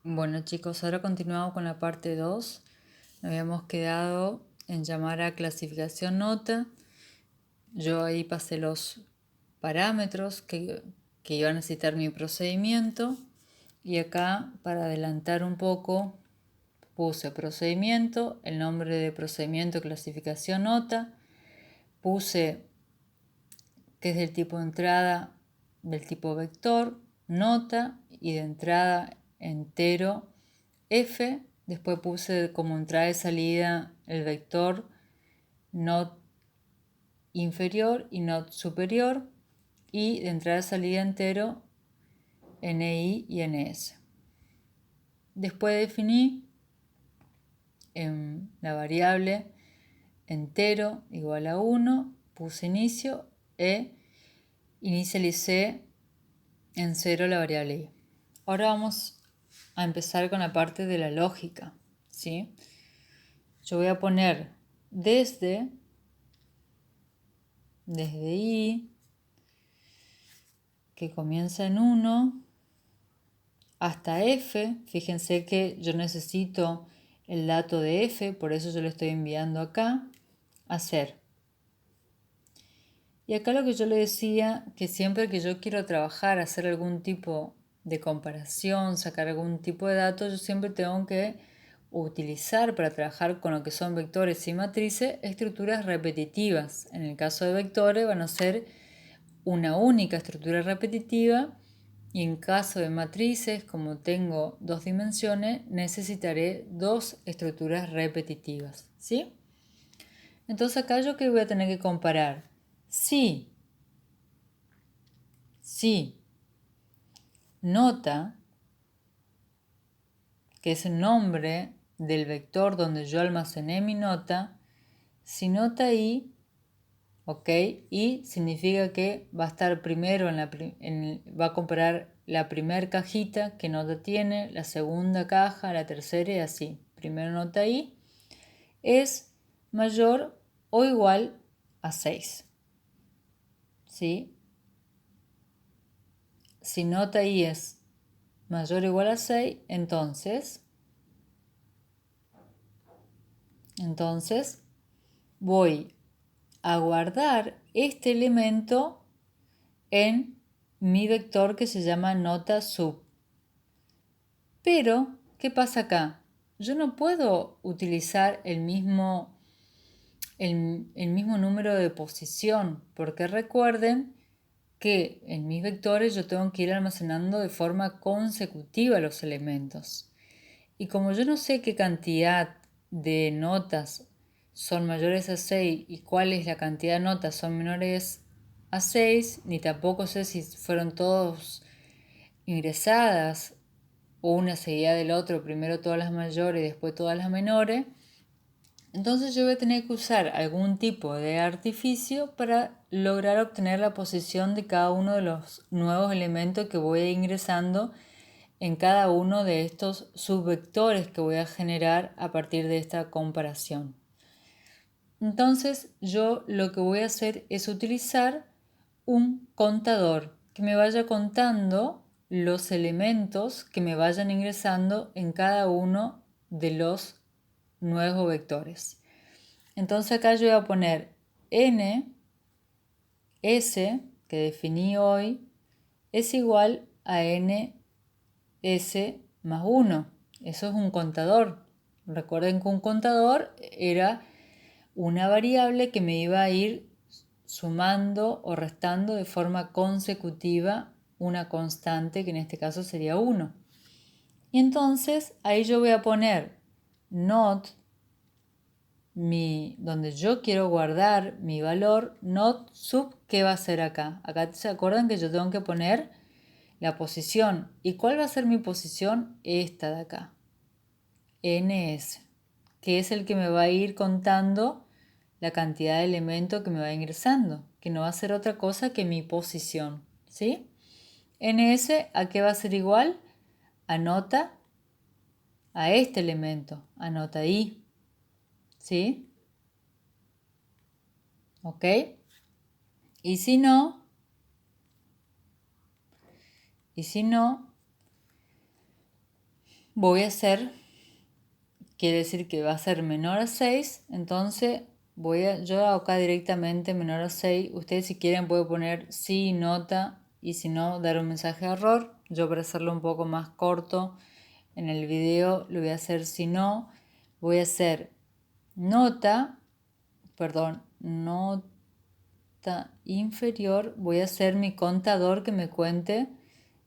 Bueno chicos, ahora continuamos con la parte 2. Nos habíamos quedado en llamar a clasificación nota. Yo ahí pasé los parámetros que iba a necesitar mi procedimiento. Y acá, para adelantar un poco, puse procedimiento, el nombre de procedimiento clasificación nota. Puse que es del tipo entrada, del tipo vector, nota y de entrada entero f. Después puse como entrada y salida el vector not inferior y not superior, y de entrada y salida entero ni y ns. Después definí en la variable entero igual a 1, puse inicio e inicialicé en 0 la variable i. Ahora vamos a empezar con la parte de la lógica, ¿sí? Yo voy a poner desde i, que comienza en 1, hasta f. Fíjense que yo necesito el dato de f, por eso yo lo estoy enviando acá, a hacer. Y acá lo que yo le decía, que siempre que yo quiero trabajar, hacer algún tipo de comparación, sacar algún tipo de datos, yo siempre tengo que utilizar para trabajar con lo que son vectores y matrices estructuras repetitivas. En el caso de vectores van a ser una única estructura repetitiva, y en caso de matrices, como tengo dos dimensiones, necesitaré dos estructuras repetitivas, ¿sí? Entonces acá yo que voy a tener que comparar. Si nota, que es el nombre del vector donde yo almacené mi nota, si nota i, ok, y significa que va a estar primero va a comparar la primera cajita que nota tiene, la segunda caja, la tercera y así. Primero nota i es mayor o igual a 6. ¿Sí? Si nota i es mayor o igual a 6, entonces voy a guardar este elemento en mi vector que se llama nota sub. Pero, ¿qué pasa acá? Yo no puedo utilizar el mismo número de posición, porque recuerden que en mis vectores yo tengo que ir almacenando de forma consecutiva los elementos. Y como yo no sé qué cantidad de notas son mayores a 6 y cuál es la cantidad de notas son menores a 6, ni tampoco sé si fueron todos ingresadas o una seguida del otro, primero todas las mayores y después todas las menores, entonces yo voy a tener que usar algún tipo de artificio para lograr obtener la posición de cada uno de los nuevos elementos que voy ingresando en cada uno de estos subvectores que voy a generar a partir de esta comparación. Entonces yo lo que voy a hacer es utilizar un contador que me vaya contando los elementos que me vayan ingresando en cada uno de los nuevos vectores. Entonces acá yo voy a poner n, s, que definí hoy, es igual a n, s más 1. Eso es un contador. Recuerden que un contador era una variable que me iba a ir sumando o restando de forma consecutiva una constante, que en este caso sería 1. Y entonces ahí yo voy a poner not, donde yo quiero guardar mi valor, not sub, ¿qué va a ser acá? Acá se acuerdan que yo tengo que poner la posición. ¿Y cuál va a ser mi posición? Esta de acá, ns, que es el que me va a ir contando la cantidad de elementos que me va ingresando, que no va a ser otra cosa que mi posición, ¿sí? ns, ¿a qué va a ser igual? Anota a este elemento, anota i, ¿sí? ¿Ok? Y si no, voy a hacer, quiere decir que va a ser menor a 6, entonces yo hago acá directamente menor a 6. Ustedes si quieren pueden poner sí, nota, y si no, dar un mensaje de error. Yo para hacerlo un poco más corto en el video lo voy a hacer si no. Voy a hacer nota inferior, voy a hacer mi contador que me cuente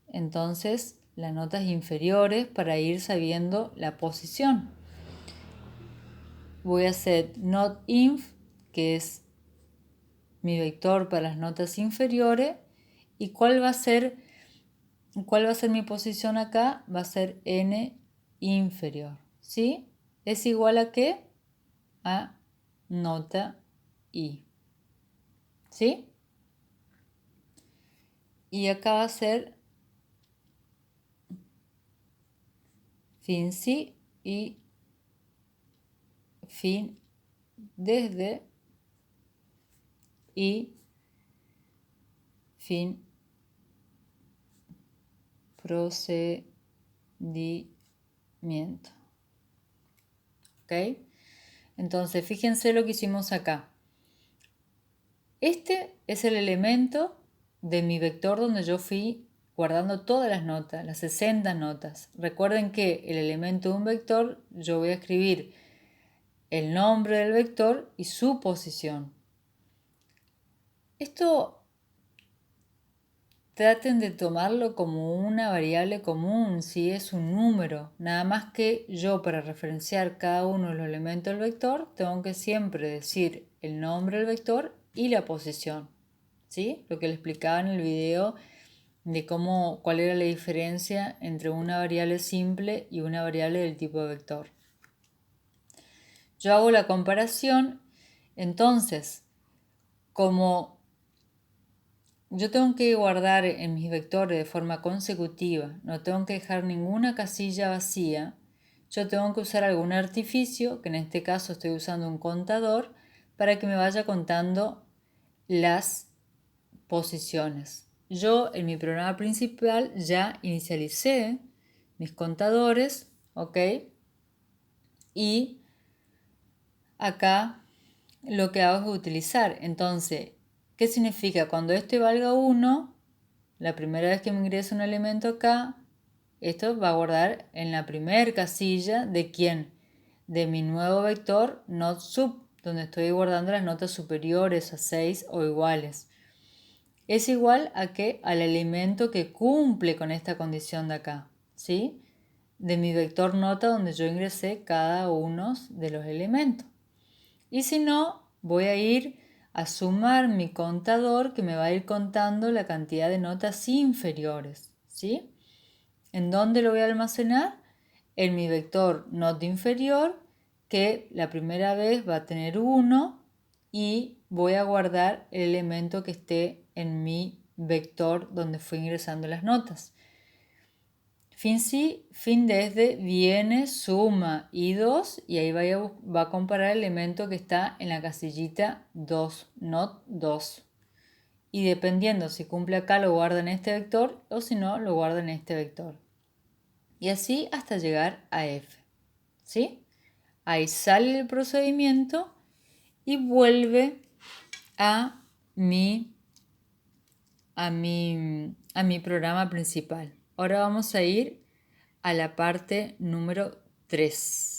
entonces las notas inferiores para ir sabiendo la posición. Voy a hacer notinf, que es mi vector para las notas inferiores, y cuál va a ser mi posición acá, va a ser n inferior, ¿sí? ¿Es igual a qué? A nota i, ¿sí? Y acá va a ser fin sí y fin desde y fin procedimiento. ¿Ok? Entonces, fíjense lo que hicimos acá. Este es el elemento de mi vector donde yo fui guardando todas las notas, las 60 notas. Recuerden que el elemento de un vector, yo voy a escribir el nombre del vector y su posición. Esto traten de tomarlo como una variable común, si es un número. Nada más que yo para referenciar cada uno de los elementos del vector tengo que siempre decir el nombre del vector y la posición. ¿Sí? Lo que les explicaba en el video de cuál era la diferencia entre una variable simple y una variable del tipo de vector. Yo hago la comparación, entonces, como yo tengo que guardar en mis vectores de forma consecutiva, no tengo que dejar ninguna casilla vacía, yo tengo que usar algún artificio, que en este caso estoy usando un contador, para que me vaya contando las posiciones. Yo en mi programa principal ya inicialicé mis contadores, ¿ok? Y acá lo que hago es utilizar. Entonces, ¿qué significa? Cuando este valga 1, la primera vez que me ingresa un elemento acá, esto va a guardar en la primera casilla de quién, de mi nuevo vector not_sub, donde estoy guardando las notas superiores a 6 o iguales. Es igual a que al elemento que cumple con esta condición de acá, ¿sí? De mi vector nota donde yo ingresé cada uno de los elementos. Y si no, voy a ir a sumar mi contador que me va a ir contando la cantidad de notas inferiores, ¿sí? ¿En dónde lo voy a almacenar? En mi vector nota inferior, que la primera vez va a tener 1 y voy a guardar el elemento que esté en mi vector donde fui ingresando las notas. Fin sí, fin desde, viene, suma y 2 y ahí va a comparar el elemento que está en la casillita 2, not 2. Y dependiendo si cumple acá lo guarda en este vector o si no lo guarda en este vector. Y así hasta llegar a f. ¿Sí? Ahí sale el procedimiento y vuelve a mi, a mi programa principal. Ahora vamos a ir a la parte número 3.